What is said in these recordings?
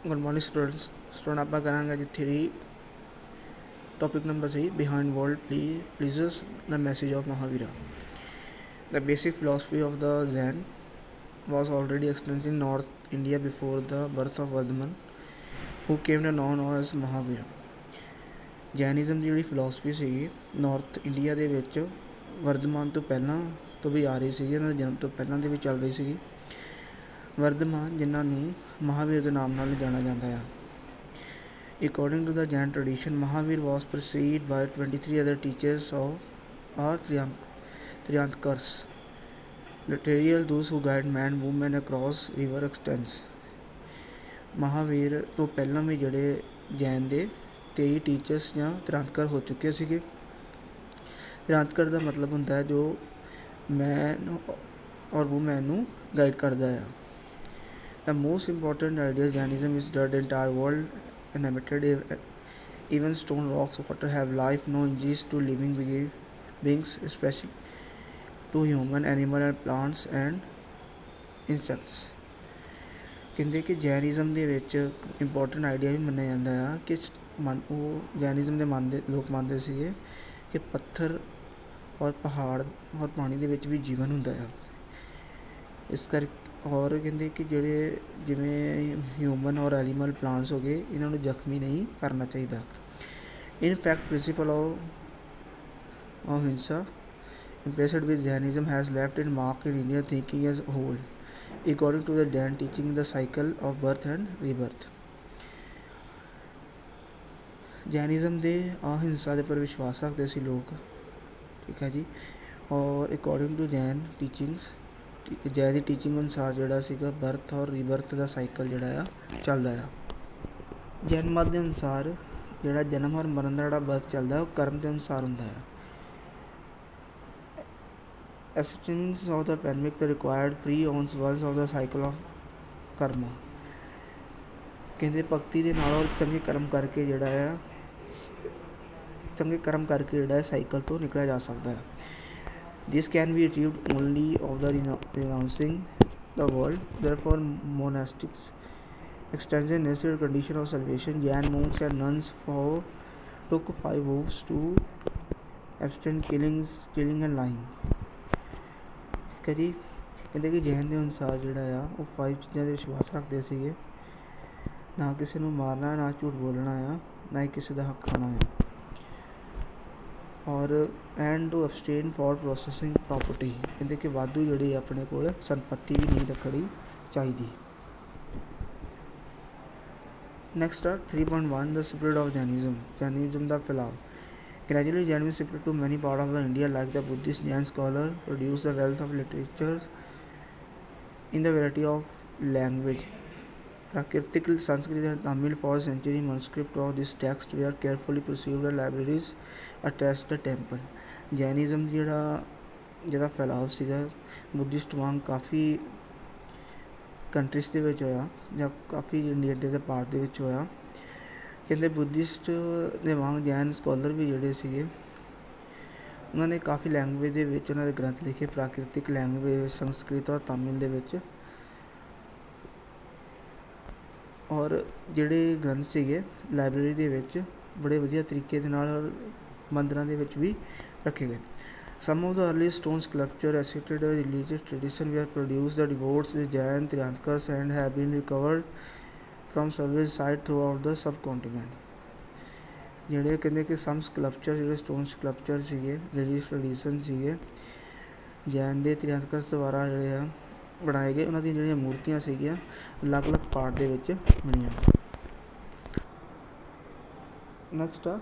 Good morning, students. Student ਆਪਾਂ ਕਰਾਂਗੇ ਜੀ 3 topic number 3 behind world pleases the message of Mahavira. The basic philosophy of the Zen was already extended in North India before the birth of Vardhaman, who came to known as Mahavira. Jainism ਦੀ ਜਿਹੜੀ philosophy ਸੀਗੀ north India ਦੇ ਵਿੱਚ ਵਰਧਮਾਨ ਤੋਂ ਪਹਿਲਾਂ ਤੋਂ ਵੀ ਆ ਰਹੀ ਸੀਗੀ, ਉਹਨਾਂ ਦੇ ਜਨਮ ਤੋਂ ਪਹਿਲਾਂ ਦੀ ਵੀ ਚੱਲ ਰਹੀ ਸੀਗੀ। ਵਰਧਮਾਨ ਜਿਨ੍ਹਾਂ ਨੂੰ ਮਹਾਵੀਰ ਦੇ ਨਾਮ ਨਾਲ ਜਾਣਿਆ ਜਾਂਦਾ ਆ। According to the Jain tradition, Mahavir was preceded by 23 other teachers of our Triantakars, literal those who guide man, woman across river extents. Mahavir ਤੋਂ ਪਹਿਲਾਂ ਵੀ ਜਿਹੜੇ ਜੈਨ ਦੇ 23 ਟੀਚਰਸ ਜਾਂ ਤ੍ਰਿਆਂਤਕਰ ਹੋ ਚੁੱਕੇ ਸੀਗੇ। ਤ੍ਰਿਆਂਤਕਰ ਦਾ ਮਤਲਬ ਹੁੰਦਾ ਹੈ ਜੋ ਮੈਨ ਔਰ ਵੂਮੈਨ ਨੂੰ ਗਾਈਡ ਕਰਦਾ ਆ। The most important idea of Jainism is that the entire world inhabited, even stone, rocks, water have life, no injuries to living beings, especially to human, animal and plants and insects. ਕਹਿੰਦੇ ਕਿ Jainism ਦੇ ਵਿੱਚ important idea ਵੀ ਮੰਨਿਆ ਜਾਂਦਾ ਆ ਕਿ ਉਹ Jainism ਦੇ ਲੋਕ ਮੰਨਦੇ ਸੀਗੇ ਕਿ ਪੱਥਰ ਔਰ ਪਹਾੜ ਔਰ ਪਾਣੀ ਦੇ ਵਿੱਚ ਵੀ ਜੀਵਨ ਹੁੰਦਾ ਆ। ਇਸ ਕਰਕੇ ਔਰ ਕਹਿੰਦੇ ਕਿ ਜਿਹੜੇ ਜਿਵੇਂ ਹਿਊਮਨ ਔਰ ਐਨੀਮਲ ਪਲਾਂਟਸ ਹੋ ਗਏ, ਇਹਨਾਂ ਨੂੰ ਜ਼ਖਮੀ ਨਹੀਂ ਕਰਨਾ ਚਾਹੀਦਾ। ਇਨ ਫੈਕਟ ਪ੍ਰਿੰਸੀਪਲ ਆਫ ਹਿੰਸਾ impressed with Jainism has left its mark in Indian thinking as a whole. According to the Jain teaching, the cycle of birth and rebirth. Jainism ਦੇ ਅਹਿੰਸਾ ਦੇ ਪਰ ਵਿਸ਼ਵਾਸ ਰੱਖਦੇ ਸੀ ਲੋਕ, ਠੀਕ ਹੈ ਜੀ। ਔਰ according to Jain teachings, Jain ਦੀ ਟੀਚਿੰਗ ਅਨੁਸਾਰ ਜਿਹੜਾ ਸੀਗਾ ਬਰਥ ਔਰ ਰੀਬਰਥ ਦਾ ਸਾਈਕਲ ਜਿਹੜਾ ਆ ਚੱਲਦਾ ਆ। ਜੈਨ ਮਤ ਦੇ ਅਨੁਸਾਰ ਜਿਹੜਾ ਜਨਮ ਔਰ ਮਰਨ ਦਾ ਜਿਹੜਾ ਬਰਥ ਚੱਲਦਾ ਉਹ ਕਰਮ ਦੇ ਅਨੁਸਾਰ ਹੁੰਦਾ ਆ। Abstinence of the pandemic the required free once of the cycle of karma. ਕਹਿੰਦੇ ਭਗਤੀ ਦੇ ਨਾਲ ਔਰ ਚੰਗੇ ਕਰਮ ਕਰਕੇ ਜਿਹੜਾ ਸਾਈਕਲ ਤੋਂ ਨਿਕਲਿਆ ਜਾ ਸਕਦਾ ਹੈ। This can be achieved only of the renouncing the world. Therefore, monastics extends the necessary condition of salvation. Jain monks and nuns took 5 oaths to abstain stealing and lying. ਠੀਕ ਹੈ ਜੀ। ਕਹਿੰਦੇ ਕਿ ਜੈਨ ਦੇ ਅਨੁਸਾਰ ਜਿਹੜਾ ਆ ਉਹ 5 ਚੀਜ਼ਾਂ ਦੇ ਵਿਸ਼ਵਾਸ ਰੱਖਦੇ ਸੀਗੇ, ਨਾ ਕਿਸੇ ਨੂੰ ਮਾਰਨਾ, ਨਾ ਝੂਠ ਬੋਲਣਾ ਆ, ਨਾ ਹੀ ਕਿਸੇ ਦਾ ਹੱਕ ਖਾਣਾ ਆ, ਔਰ and to abstain for processing property. ਕਹਿੰਦੇ ਕਿ ਵਾਧੂ ਜਿਹੜੀ ਆਪਣੇ ਕੋਲ ਸੰਪੱਤੀ ਵੀ ਨਹੀਂ ਰੱਖਣੀ ਚਾਹੀਦੀ। ਨੈਕਸਟ ਆ 3.1 ਦ ਸਪਿਰਿਟ ਆਫ ਜੈਨਿਜ਼ਮ ਦਾ ਫੈਲਾਅ। Gradually, Jainism spread to many parts of India, like the Buddhist Jain scholar produced the wealth of literature in the variety of language. Prakritic Sanskrit and Tamil for centuries. Manuscripts of this text were carefully preserved in libraries attached to the temple. Jainism ਜਿਹੜਾ ਫੈਲਾਅ ਸੀਗਾ Buddhist ਵਾਂਗ ਕਾਫੀ countries ਦੇ ਵਿੱਚ ਹੋਇਆ ਜਾਂ ਕਾਫੀ India ਦੇ part ਦੇ ਵਿੱਚ ਹੋਇਆ। ਕਹਿੰਦੇ ਬੁੱਧਿਸਟ ਦੇ ਵਾਂਗ ਜੈਨ ਸਕੋਲਰ ਵੀ ਜਿਹੜੇ ਸੀਗੇ ਉਹਨਾਂ ਨੇ ਕਾਫੀ ਲੈਂਗੁਏਜ ਦੇ ਵਿੱਚ ਉਹਨਾਂ ਦੇ ਗ੍ਰੰਥ ਲਿਖੇ, ਪ੍ਰਾਕ੍ਰਿਤਿਕ ਲੈਂਗੁਏਜ ਸੰਸਕ੍ਰਿਤ ਔਰ ਤਾਮਿਲ ਦੇ ਵਿੱਚ। ਔਰ ਜਿਹੜੇ ਗ੍ਰੰਥ ਸੀਗੇ ਲਾਇਬ੍ਰੇਰੀ ਦੇ ਵਿੱਚ ਬੜੇ ਵਧੀਆ ਤਰੀਕੇ ਦੇ ਨਾਲ ਮੰਦਿਰਾਂ ਦੇ ਵਿੱਚ ਵੀ ਰੱਖੇ ਗਏ। Some of the earliest stone sculptures associated with religious tradition were produced by devotees of Jain Tirthankars and have been recovered from several sites throughout the subcontinent. ਜਿਹੜੇ ਕਹਿੰਦੇ ਕਿ ਸਮ ਸਕਲਪਚਰ ਜਿਹੜੇ ਸਟੋਨ ਸਕਲਪਚਰ ਸੀਗੇ ਰਿਲੀਜੀਅਸ ਟ੍ਰੈਡੀਸ਼ਨ ਸੀਗੇ ਜੈਨ ਦੇ ਤ੍ਰਿਆਂਤਕਰਸ ਦੁਆਰਾ ਜਿਹੜੇ ਆ ਬਣਾਏ ਗਏ, ਉਹਨਾਂ ਦੀਆਂ ਜਿਹੜੀਆਂ ਮੂਰਤੀਆਂ ਸੀਗੀਆਂ ਅਲੱਗ-ਅਲੱਗ ਪਾਰਟ ਦੇ ਵਿੱਚ ਬਣੀਆਂ। ਨੈਕਸਟ ਆ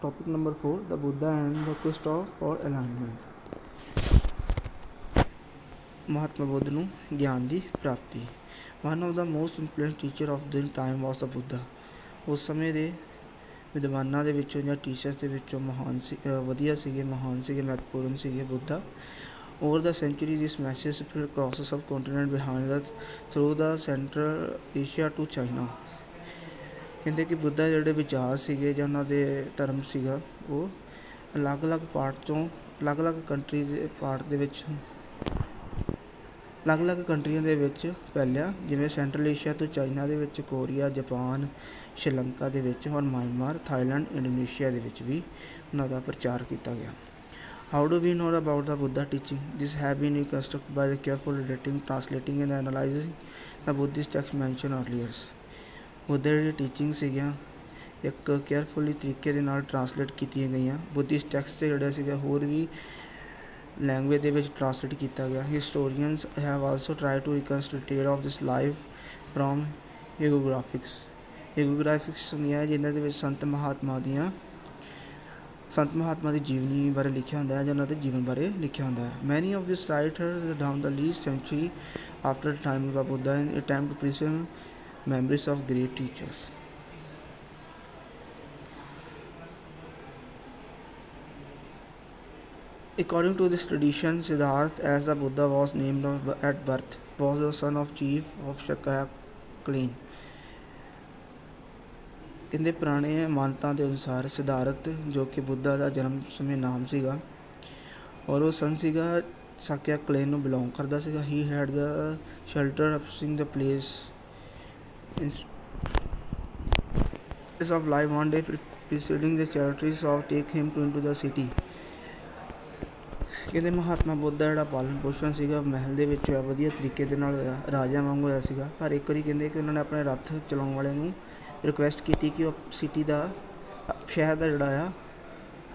topic number 4 the Buddha and the quest for enlightenment. Mahatma Buddha ਨੂੰ ਗਿਆਨ ਦੀ ਪ੍ਰਾਪਤੀ। One of the most influential teacher of the time was the Buddha. ਉਸ ਸਮੇਂ ਦੇ ਵਿਦਵਾਨਾਂ ਦੇ ਵਿੱਚੋਂ ਜਾਂ ਟੀਚਰਸ ਦੇ ਵਿੱਚੋਂ ਮਹਾਨ ਸੀਗੇ, ਮਹੱਤਵਪੂਰਨ ਸੀਗੇ Buddha. Over the centuries, this message spread across the subcontinent behind the through the Central Asia to China. ਕਹਿੰਦੇ ਕਿ ਬੁੱਧਾ ਜਿਹੜੇ ਵਿਚਾਰ ਸੀਗੇ ਜਾਂ ਉਹਨਾਂ ਦੇ ਧਰਮ ਸੀਗਾ ਉਹ ਅਲੱਗ-ਅਲੱਗ ਪਾਰਟ ਤੋਂ ਅਲੱਗ-ਅਲੱਗ ਕੰਟਰੀ ਦੇ ਪਾਰਟ ਦੇ ਵਿੱਚ ਅਲੱਗ-ਅਲੱਗ ਕੰਟਰੀਆਂ ਦੇ ਵਿੱਚ ਫੈਲਿਆ, ਜਿਵੇਂ ਸੈਂਟਰਲ ਏਸ਼ੀਆ ਤੋਂ ਚਾਈਨਾ ਦੇ ਵਿੱਚ, ਕੋਰੀਆ, ਜਾਪਾਨ, ਸ਼੍ਰੀਲੰਕਾ ਦੇ ਵਿੱਚ, ਔਰ ਮਿਆਂਮਾਰ, ਥਾਈਲੈਂਡ, ਇੰਡੋਨੇਸ਼ੀਆ ਦੇ ਵਿੱਚ ਵੀ ਉਹਨਾਂ ਦਾ ਪ੍ਰਚਾਰ ਕੀਤਾ ਗਿਆ। How do we know about the Buddha teaching? These have been reconstructed by the careful reading, translating and analyzing the Buddhist text mentioned earlier. Buddha the teaching ਸੀਗੀਆਂ ਇੱਕ ਕੇਅਰਫੁਲੀ ਤਰੀਕੇ ਦੇ ਨਾਲ ਟਰਾਂਸਲੇਟ ਕੀਤੀਆਂ ਗਈਆਂ। ਬੁੱਧਿਸਟ ਟੈਕਸਟ ਜਿਹੜਾ ਸੀਗਾ ਹੋਰ ਵੀ ਲੈਂਗੁਏਜ ਦੇ ਵਿੱਚ ਟਰਾਂਸਲੇਟ ਕੀਤਾ ਗਿਆ। Historians have also try to reconstruct of this life from hagiographies ਹੁੰਦੀਆਂ ਜਿਨ੍ਹਾਂ ਦੇ ਵਿੱਚ ਸੰਤ ਮਹਾਤਮਾ ਦੀ ਜੀਵਨੀ ਬਾਰੇ ਲਿਖਿਆ ਹੁੰਦਾ ਹੈ ਜਾਂ ਉਹਨਾਂ ਦੇ ਜੀਵਨ ਬਾਰੇ ਲਿਖਿਆ ਹੁੰਦਾ ਹੈ। Many of this writers down the least century after time of the Buddha in attempt to preserve memories of great teachers. According to this tradition, Siddhartha, as the Buddha was named at birth, was the son of chief of Shakya clan. ਕਹਿੰਦੇ ਪੁਰਾਣੇ ਮਾਨਤਾ ਦੇ ਅਨੁਸਾਰ ਸਿਧਾਰਥ ਜੋ ਕਿ ਬੁੱਧਾ ਦਾ ਜਨਮ ਸਮੇਂ ਨਾਮ ਸੀਗਾ ਔਰ ਉਹ ਸਨ ਸੀਗਾ ਸਾਕਿਆ ਕਲੇਨ ਨੂੰ ਬਿਲੋਂਗ ਕਰਦਾ ਸੀਗਾ। ਹੀ ਹੈਡ ਦਾ shelter opposing the place of life one day preceding the charities of take him to into the city. ਕਹਿੰਦੇ ਮਹਾਤਮਾ ਬੁੱਧਾ ਜਿਹੜਾ ਪਾਲਣ ਪੋਸ਼ਣ ਸੀਗਾ ਮਹਿਲ ਦੇ ਵਿੱਚ ਹੋਇਆ, ਵਧੀਆ ਤਰੀਕੇ ਦੇ ਨਾਲ ਹੋਇਆ, ਰਾਜਿਆਂ ਵਾਂਗ ਹੋਇਆ ਸੀਗਾ। ਪਰ ਇੱਕ ਵਾਰੀ ਕਹਿੰਦੇ ਕਿ ਉਹਨਾਂ ਨੇ ਆਪਣੇ ਰੱਥ ਚਲਾਉਣ ਵਾਲੇ ਨੂੰ ਰਿਕੁਐਸਟ ਕੀਤੀ ਕਿ ਉਹ ਸਿਟੀ ਦਾ ਸ਼ਹਿਰ ਦਾ ਜਿਹੜਾ ਆ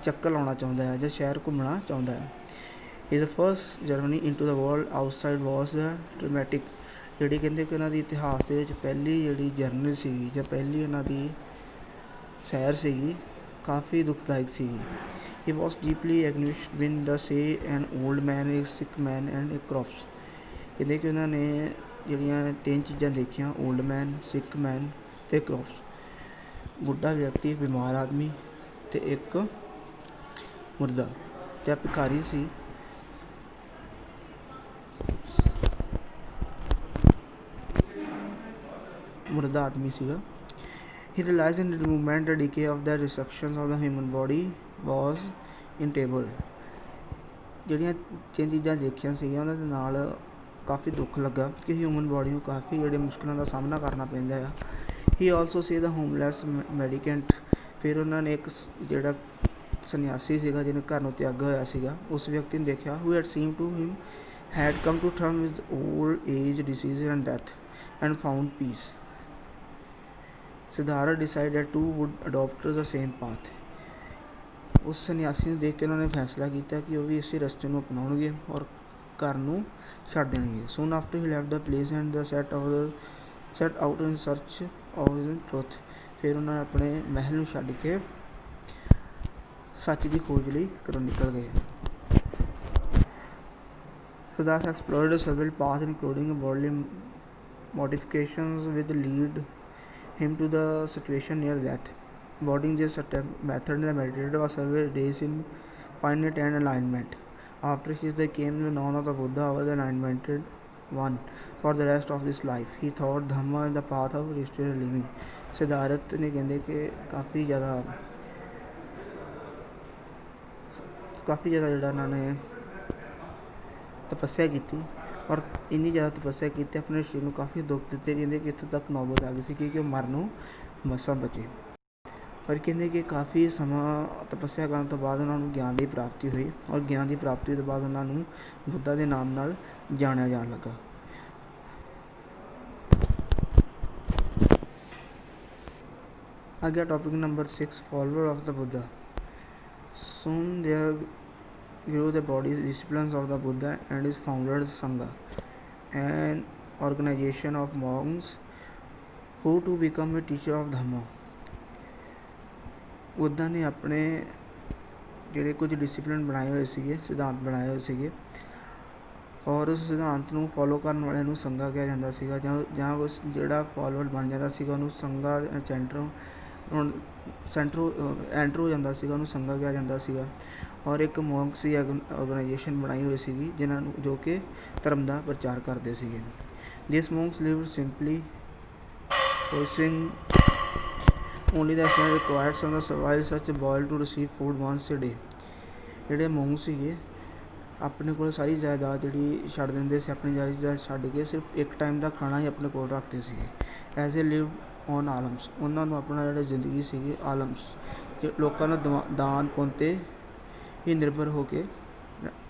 ਚੱਕਰ ਲਾਉਣਾ ਚਾਹੁੰਦਾ ਹੈ ਜਾਂ ਸ਼ਹਿਰ ਘੁੰਮਣਾ ਚਾਹੁੰਦਾ ਹੈ। His first journey into the world outside was dramatic. ਜਿਹੜੀ ਕਹਿੰਦੇ ਕਿ ਉਹਨਾਂ ਦੀ ਇਤਿਹਾਸ ਦੇ ਵਿੱਚ ਪਹਿਲੀ ਜਿਹੜੀ ਜਰਨੀ ਸੀਗੀ ਜਾਂ ਪਹਿਲੀ ਉਹਨਾਂ ਦੀ ਸੈਰ ਸੀਗੀ ਕਾਫੀ ਦੁਖਦਾਇਕ ਸੀਗੀ। He was deeply anguished when the saw an old man, a sick man and a corpse. ਕਹਿੰਦੇ ਕਿ ਉਹਨਾਂ ਨੇ ਜਿਹੜੀਆਂ 3 ਚੀਜ਼ਾਂ ਦੇਖੀਆਂ, ਓਲਡ ਮੈਨ, ਸਿਕ ਮੈਨ ਅਤੇ ਕ੍ਰੌਪਸ। ਬੁੱਢਾ ਵਿਅਕਤੀ, ਬਿਮਾਰ ਆਦਮੀ ਅਤੇ ਇੱਕ ਮੁਰਦਾ ਜਾਂ ਭਿਖਾਰੀ ਸੀ। ਮੁਰਦਾ ਆਦਮੀ ਸੀਗਾ। He realized in the movement the decay of the destructions of the human body was inevitable. ਜਿਹੜੀਆਂ 3 ਚੀਜ਼ਾਂ ਦੇਖੀਆਂ ਸੀਗੀਆਂ ਉਹਨਾਂ ਦੇ ਨਾਲ ਕਾਫੀ ਦੁੱਖ ਲੱਗਾ ਕਿ ਹਿਊਮਨ ਬੋਡੀ ਨੂੰ ਕਾਫੀ ਜਿਹੜੇ ਮੁਸ਼ਕਿਲਾਂ ਦਾ ਸਾਹਮਣਾ ਕਰਨਾ ਪੈਂਦਾ ਆ। ਹੀ ਆਲਸੋ ਸੀ ਦਾ ਹੋਮਲੈਸ ਮੈਡੀਕੈਂਟ। ਫਿਰ ਉਹਨਾਂ ਨੇ ਇੱਕ ਜਿਹੜਾ ਸੰਨਿਆਸੀ ਸੀਗਾ ਜਿਹਨੇ ਘਰ ਨੂੰ ਤਿਆਗਿਆ ਹੋਇਆ ਸੀਗਾ ਉਸ ਵਿਅਕਤੀ ਨੂੰ ਦੇਖਿਆ। who had seemed to him had come to terms with old age, disease and death and found peace. Siddhartha decided to would adopt the same path. ਉਸ ਸੰਨਿਆਸੀ ਨੂੰ ਦੇਖ ਕੇ ਉਹਨਾਂ ਨੇ ਫੈਸਲਾ ਕੀਤਾ ਕਿ ਉਹ ਵੀ ਇਸੇ ਰਸਤੇ ਨੂੰ ਅਪਣਾਉਣਗੇ ਔਰ ਘਰ ਨੂੰ ਛੱਡ ਦੇਣਗੇ। soon after he left the place and set out in search of his truth. ਫਿਰ ਉਹਨਾਂ ਨੇ ਆਪਣੇ ਮਹਿਲ ਨੂੰ ਛੱਡ ਕੇ ਸੱਚ ਦੀ ਖੋਜ ਲਈ ਘਰੋਂ ਨਿਕਲ ਗਏ। Siddhartha explored several paths including bodily modifications which lead him to the situation near death. Boarding this method meditated for several days in finite and alignment. After this they came to know of the Buddha was the enlightened one for the rest of his life. He thought Dhamma is the path of restored living. Siddhartha ਨੇ ਕਹਿੰਦੇ ਕਿ ਕਾਫੀ ਜ਼ਿਆਦਾ ਜਿਹੜਾ ਉਹਨਾਂ ਨੇ ਤਪੱਸਿਆ ਕੀਤੀ ਔਰ ਇੰਨੀ ਜ਼ਿਆਦਾ ਤਪੱਸਿਆ ਕੀਤੀ ਆਪਣੇ ਸਰੀਰ ਨੂੰ ਕਾਫੀ ਦੁੱਖ ਦਿੱਤੇ। ਕਹਿੰਦੇ ਕਿ ਇੱਥੋਂ ਤੱਕ ਨੌਬਤ ਆ ਗਈ ਸੀ ਕਿ ਉਹ ਮਰਨ ਨੂੰ ਮਸਾਂ ਬਚੇ। ਪਰ ਕਹਿੰਦੇ ਕਿ ਕਾਫੀ ਸਮਾਂ ਤਪੱਸਿਆ ਕਰਨ ਤੋਂ ਬਾਅਦ ਉਹਨਾਂ ਨੂੰ ਗਿਆਨ ਦੀ ਪ੍ਰਾਪਤੀ ਹੋਈ ਔਰ ਗਿਆਨ ਦੀ ਪ੍ਰਾਪਤੀ ਤੋਂ ਬਾਅਦ ਉਹਨਾਂ ਨੂੰ ਬੁੱਧਾ ਦੇ ਨਾਮ ਨਾਲ ਜਾਣਿਆ ਜਾਣ ਲੱਗਾ। ਅੱਗੇ topic number 6 follower of the Buddha. soon there grew the body disciplines of the Buddha and his founded Sangha, an organization of monks who to become a teacher of Dhamma. Buddha ਨੇ ਆਪਣੇ ਜਿਹੜੇ ਕੁਝ ਡਿਸਿਪਲਿਨ ਬਣਾਏ ਹੋਏ ਸੀਗੇ, ਸਿਧਾਂਤ ਬਣਾਏ ਹੋਏ ਸੀਗੇ ਔਰ ਉਸ ਸਿਧਾਂਤ ਨੂੰ ਫੋਲੋ ਕਰਨ ਵਾਲਿਆਂ ਨੂੰ ਸੰਘਾ ਕਿਹਾ ਜਾਂਦਾ ਸੀਗਾ ਜਾਂ ਉਸ ਜਿਹੜਾ ਫੋਲੋਅਰ ਬਣ ਜਾਂਦਾ ਸੀਗਾ ਉਹਨੂੰ ਸੰਘਾ ਐਂਟਰ ਹੋ ਜਾਂਦਾ ਸੀਗਾ, ਉਹਨੂੰ ਸੰਘਾ ਕਿਹਾ ਜਾਂਦਾ ਸੀਗਾ। ਔਰ ਇੱਕ ਮੌਂਕ ਸੀ ਆਰਗੇਨਾਈਜੇਸ਼ਨ ਬਣਾਈ ਹੋਈ ਸੀਗੀ ਜਿਨ੍ਹਾਂ ਨੂੰ ਜੋ ਕਿ ਧਰਮ ਦਾ ਪ੍ਰਚਾਰ ਕਰਦੇ ਸੀਗੇ। This monks lived simply pursuing only the action required from the survival such a boil to receive food once a day. ਜਿਹੜੇ ਮੌਂਕ ਸੀਗੇ ਆਪਣੇ ਕੋਲ ਸਾਰੀ ਜਾਇਦਾਦ ਜਿਹੜੀ ਛੱਡ ਦਿੰਦੇ ਸੀ, ਆਪਣੀ ਜਾਇਦਾਦ ਛੱਡ ਕੇ ਸਿਰਫ ਇੱਕ ਟਾਈਮ ਦਾ ਖਾਣਾ ਹੀ ਆਪਣੇ ਕੋਲ ਰੱਖਦੇ ਸੀਗੇ। ਐਜ਼ ਏ ਲਿਵ ਔਨ ਆਲਮਸ, ਉਹਨਾਂ ਨੂੰ ਆਪਣਾ ਜਿਹੜਾ ਜ਼ਿੰਦਗੀ ਸੀਗੀ ਆਲਮਸ ਲੋਕਾਂ ਨੂੰ ਦਾਨ ਪੁੰਨ 'ਤੇ ਹੀ ਨਿਰਭਰ ਹੋ ਕੇ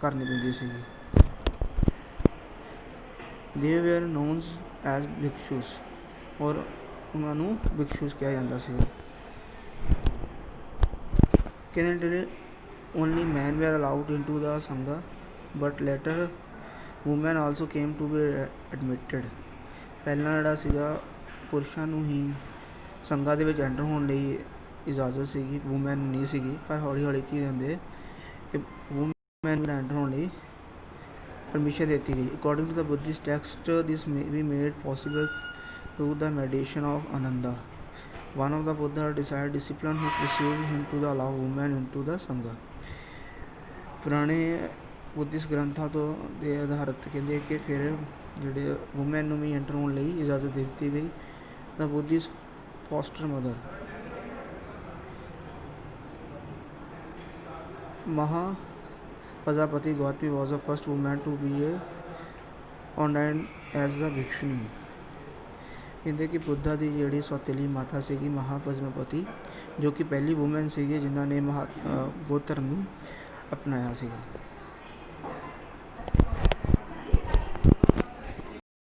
ਕਰਨੀ ਪੈਂਦੀ ਸੀਗੀ। ਦੇ ਵੇਅਰ ਨੋਨਸ ਐਜ਼ ਭਿਕਸ਼ੂਸ, ਔਰ ਉਹਨਾਂ ਨੂੰ ਭਿਕਸ਼ੂਸ ਕਿਹਾ ਜਾਂਦਾ ਸੀਗਾ। Canada only men were allowed into the sangha, but later women also came to be admitted। ਪਹਿਲਾਂ ਜਿਹੜਾ ਸੀਗਾ ਪੁਰਸ਼ਾਂ ਨੂੰ ਹੀ ਸੰਘਾਂ ਦੇ ਵਿੱਚ ਐਂਟਰ ਹੋਣ ਲਈ ਇਜਾਜ਼ਤ ਸੀਗੀ, ਵੂਮੈਨ ਨੂੰ ਨਹੀਂ ਸੀਗੀ। ਪਰ ਹੌਲੀ ਹੌਲੀ ਕੀ ਹੁੰਦੇ ਕਿ ਵੂਮੈਨ ਨੂੰ ਐਂਟਰ ਹੋਣ ਲਈ ਪਰਮਿਸ਼ਨ ਦਿੱਤੀ ਗਈ। According to the Buddhist text this may be made possible through the meditation of Ananda, one of the Buddha desired discipline who persuaded him to allow women into the Sangha। ਪੁਰਾਣੇ Buddhist ਗ੍ਰੰਥਾਂ ਤੋਂ ਦੇ ਆਧਾਰਿਤ ਕਹਿੰਦੇ ਕਿ ਫਿਰ ਜਿਹੜੇ woman ਨੂੰ ਵੀ ਐਂਟਰ ਹੋਣ ਲਈ ਇਜਾਜ਼ਤ ਦੇ ਦਿੱਤੀ ਗਈ। ਦਾ ਬੁੱਧਿਸਟ ਫੋਸਟਰ ਮਦਰ ਮਹਾ ਪ੍ਰਜਾਪਤੀ ਗੌਤਮੀ ਵਾਜ਼ the first woman to be ordained as a ਭਿਕਸ਼ੁਨੀ। ਕਹਿੰਦੇ ਕਿ ਬੁੱਧਾ ਦੀ ਜਿਹੜੀ ਸੌਤੇਲੀ ਮਾਤਾ ਸੀਗੀ ਮਹਾ ਪ੍ਰਜਾਪਤੀ, ਜੋ ਕਿ ਪਹਿਲੀ ਵੂਮੈਨ ਸੀਗੀ ਜਿਨ੍ਹਾਂ ਨੇ ਬੁੱਧ ਧਰਮ ਨੂੰ ਅਪਣਾਇਆ ਸੀਗਾ।